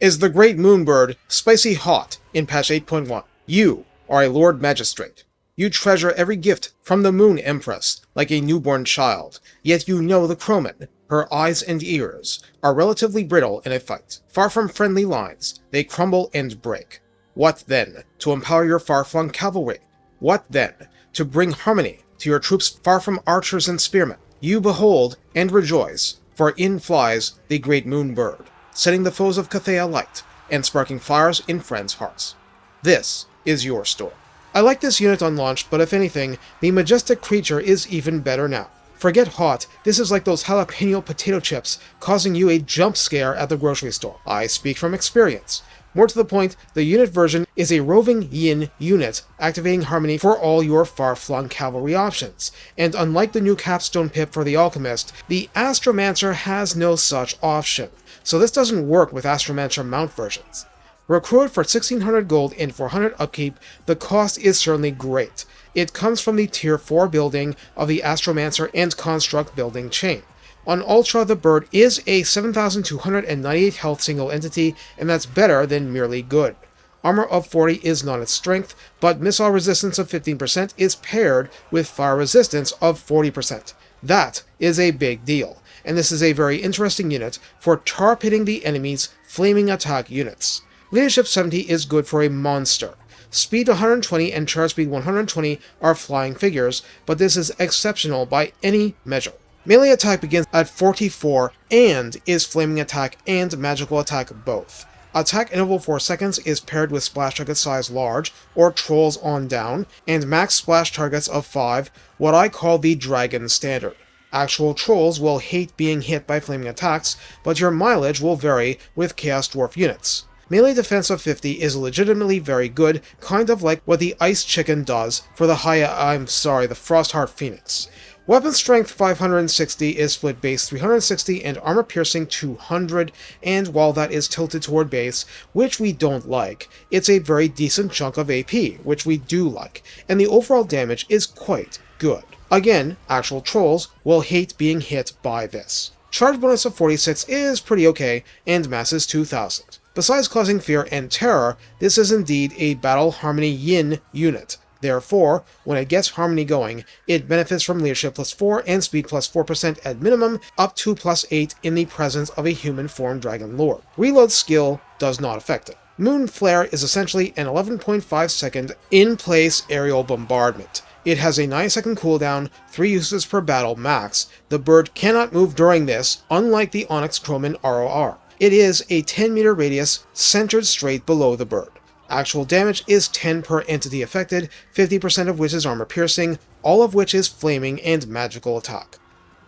is the Great Moonbird spicy hot in patch 8.1. You are a Lord Magistrate. You treasure every gift from the Moon Empress like a newborn child, yet you know the Croman, her eyes and ears, are relatively brittle in a fight. Far from friendly lines, they crumble and break. What then to empower your far-flung cavalry? What then to bring harmony to your troops far from archers and spearmen? You behold and rejoice, for in flies the Great Moonbird, setting the foes of Cathay alight and sparking fires in friends' hearts. This is your story. I like this unit on launch, but if anything, the majestic creature is even better now. Forget hot, this is like those jalapeno potato chips causing you a jump scare at the grocery store. I speak from experience. More to the point, the unit version is a roving Yin unit, activating harmony for all your far-flung cavalry options. And unlike the new capstone pip for the Alchemist, the Astromancer has no such option, so this doesn't work with Astromancer mount versions. Recruited for 1600 gold and 400 upkeep, the cost is certainly great. It comes from the tier 4 building of the Astromancer and Construct building chain. On Ultra, the bird is a 7,298 health single entity, and that's better than merely good. Armor of 40 is not its strength, but missile resistance of 15% is paired with fire resistance of 40%. That is a big deal, and this is a very interesting unit for tar-pitting the enemy's flaming attack units. Leadership 70 is good for a monster. Speed 120 and charge speed 120 are flying figures, but this is exceptional by any measure. Melee attack begins at 44 and is flaming attack and magical attack both. Attack interval 4 seconds is paired with splash target size large, or trolls on down, and max splash targets of 5, what I call the dragon standard. Actual trolls will hate being hit by flaming attacks, but your mileage will vary with Chaos Dwarf units. Melee defense of 50 is legitimately very good, kind of like what the Ice Chicken does for the the Frostheart Phoenix. Weapon strength 560 is split base 360 and armor piercing 200, and while that is tilted toward base, which we don't like, it's a very decent chunk of AP, which we do like, and the overall damage is quite good. Again, actual trolls will hate being hit by this. Charge bonus of 46 is pretty okay, and mass is 2000. Besides causing fear and terror, this is indeed a Battle Harmony Yin unit. Therefore, when it gets harmony going, it benefits from leadership plus 4 and speed plus 4% at minimum, up to plus 8 in the presence of a human-formed dragon lord. Reload skill does not affect it. Moon Flare is essentially an 11.5 second in-place aerial bombardment. It has a 9-second cooldown, 3 uses per battle max. The bird cannot move during this, unlike the Onyx Croman ROR. It is a 10-meter radius, centered straight below the bird. Actual damage is 10 per entity affected, 50% of which is armor piercing, all of which is flaming and magical attack.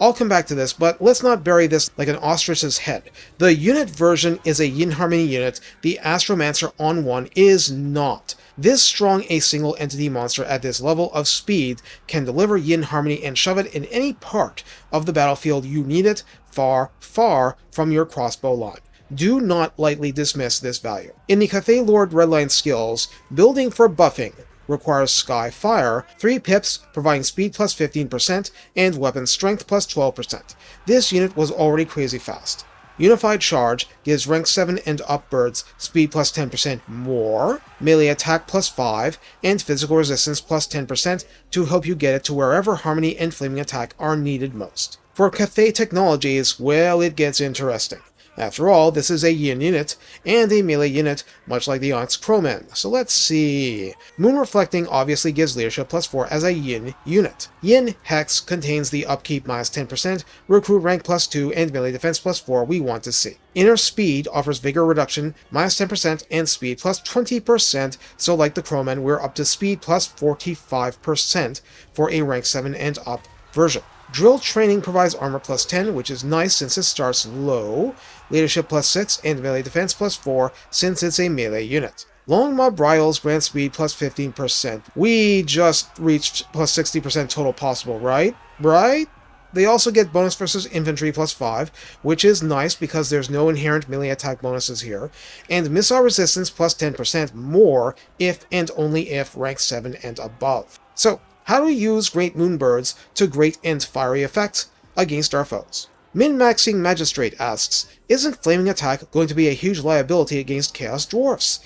I'll come back to this, but let's not bury this like an ostrich's head. The unit version is a Yin Harmony unit, the Astromancer on 1 is not. This strong a single entity monster at this level of speed can deliver Yin Harmony and shove it in any part of the battlefield you need it, far, far from your crossbow line. Do not lightly dismiss this value. In the Cathay Lord Redline skills, building for buffing requires Sky Fire, 3 pips providing speed plus 15% and weapon strength plus 12%. This unit was already crazy fast. Unified Charge gives rank 7 and up birds speed plus 10% more, melee attack plus 5, and physical resistance plus 10% to help you get it to wherever harmony and flaming attack are needed most. For Cathay Technologies, well, it gets interesting. After all, this is a Yin unit, and a melee unit, much like the Onyx Croman. So let's see. Moon Reflecting obviously gives leadership plus 4 as a Yin unit. Yin Hex contains the upkeep minus 10%, recruit rank plus 2, and melee defense plus 4 we want to see. Inner Speed offers vigor reduction minus 10% and speed plus 20%, so like the Croman, we're up to speed plus 45% for a rank 7 and up version. Drill Training provides armor plus 10, which is nice since it starts low, leadership plus 6, and melee defense plus 4 since it's a melee unit. Longma Riders grant speed plus 15%. We just reached plus 60% total possible, right? Right? They also get bonus versus infantry plus 5, which is nice because there's no inherent melee attack bonuses here, and missile resistance plus 10% more if and only if rank 7 and above. So, how do we use Great Moonbirds to great and fiery effect against our foes? Min-Maxing Magistrate asks, isn't Flaming Attack going to be a huge liability against Chaos Dwarfs?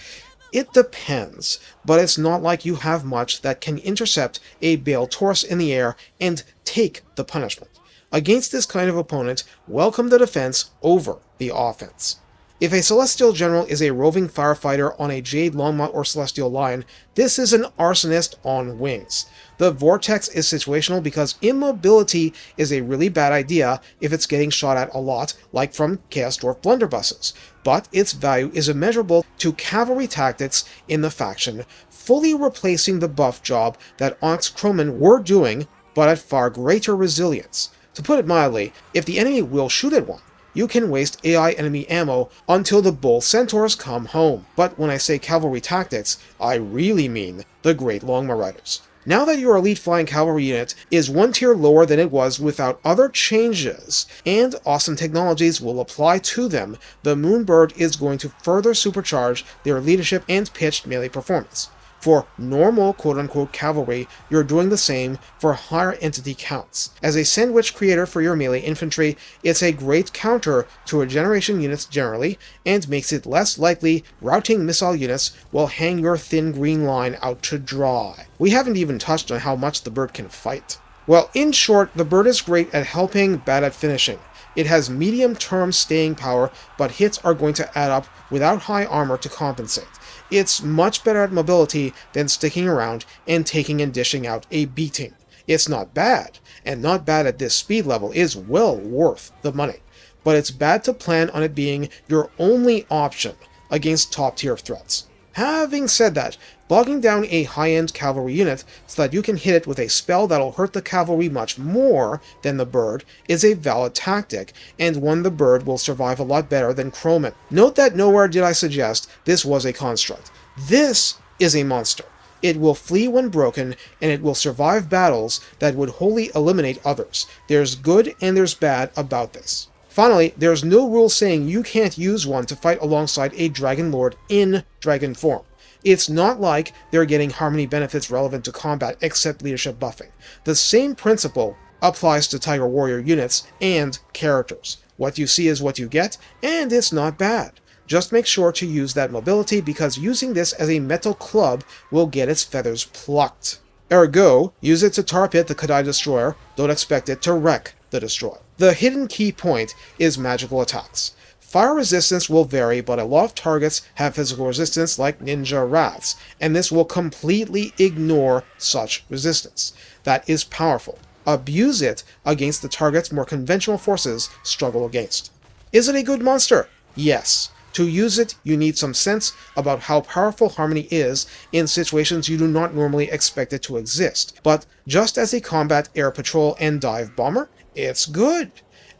It depends, but it's not like you have much that can intercept a Bale Taurus in the air and take the punishment. Against this kind of opponent, welcome the defense over the offense. If a Celestial General is a roving firefighter on a Jade, Longma, or Celestial line, this is an Arsonist on wings. The Vortex is situational because immobility is a really bad idea if it's getting shot at a lot, like from Chaos Dwarf blunderbusses, but its value is immeasurable to cavalry tactics in the faction, fully replacing the buff job that Onyx Crowmen were doing, but at far greater resilience. To put it mildly, if the enemy will shoot at one, you can waste AI enemy ammo until the Bull Centaurs come home. But when I say cavalry tactics, I really mean the Great Longma Riders. Now that your elite flying cavalry unit is one tier lower than it was without other changes, and awesome technologies will apply to them, the Moonbird is going to further supercharge their leadership and pitched melee performance. For normal quote-unquote cavalry, you're doing the same for higher entity counts. As a sandwich creator for your melee infantry, it's a great counter to regeneration units generally, and makes it less likely routing missile units will hang your thin green line out to dry. We haven't even touched on how much the bird can fight. Well, in short, the bird is great at helping, bad at finishing. It has medium-term staying power, but hits are going to add up without high armor to compensate. It's much better at mobility than sticking around and taking and dishing out a beating. It's not bad, and not bad at this speed level is well worth the money. But it's bad to plan on it being your only option against top-tier threats. Having said that, bogging down a high-end cavalry unit so that you can hit it with a spell that'll hurt the cavalry much more than the bird is a valid tactic, and one the bird will survive a lot better than Crowmen. Note that nowhere did I suggest this was a construct. This is a monster. It will flee when broken, and it will survive battles that would wholly eliminate others. There's good and there's bad about this. Finally, there's no rule saying you can't use one to fight alongside a Dragon Lord in dragon form. It's not like they're getting harmony benefits relevant to combat except leadership buffing. The same principle applies to Tiger Warrior units and characters. What you see is what you get, and it's not bad. Just make sure to use that mobility because using this as a metal club will get its feathers plucked. Ergo, use it to tar pit the Cathay Destroyer, don't expect it to wreck the Destroyer. The hidden key point is magical attacks. Fire resistance will vary, but a lot of targets have physical resistance like Ninja Wraths, and this will completely ignore such resistance. That is powerful. Abuse it against the targets more conventional forces struggle against. Is it a good monster? Yes. To use it, you need some sense about how powerful Harmony is in situations you do not normally expect it to exist. But just as a combat air patrol and dive bomber, it's good.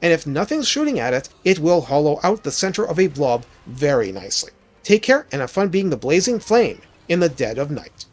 And if nothing's shooting at it, it will hollow out the center of a blob very nicely. Take care and have fun being the blazing flame in the dead of night.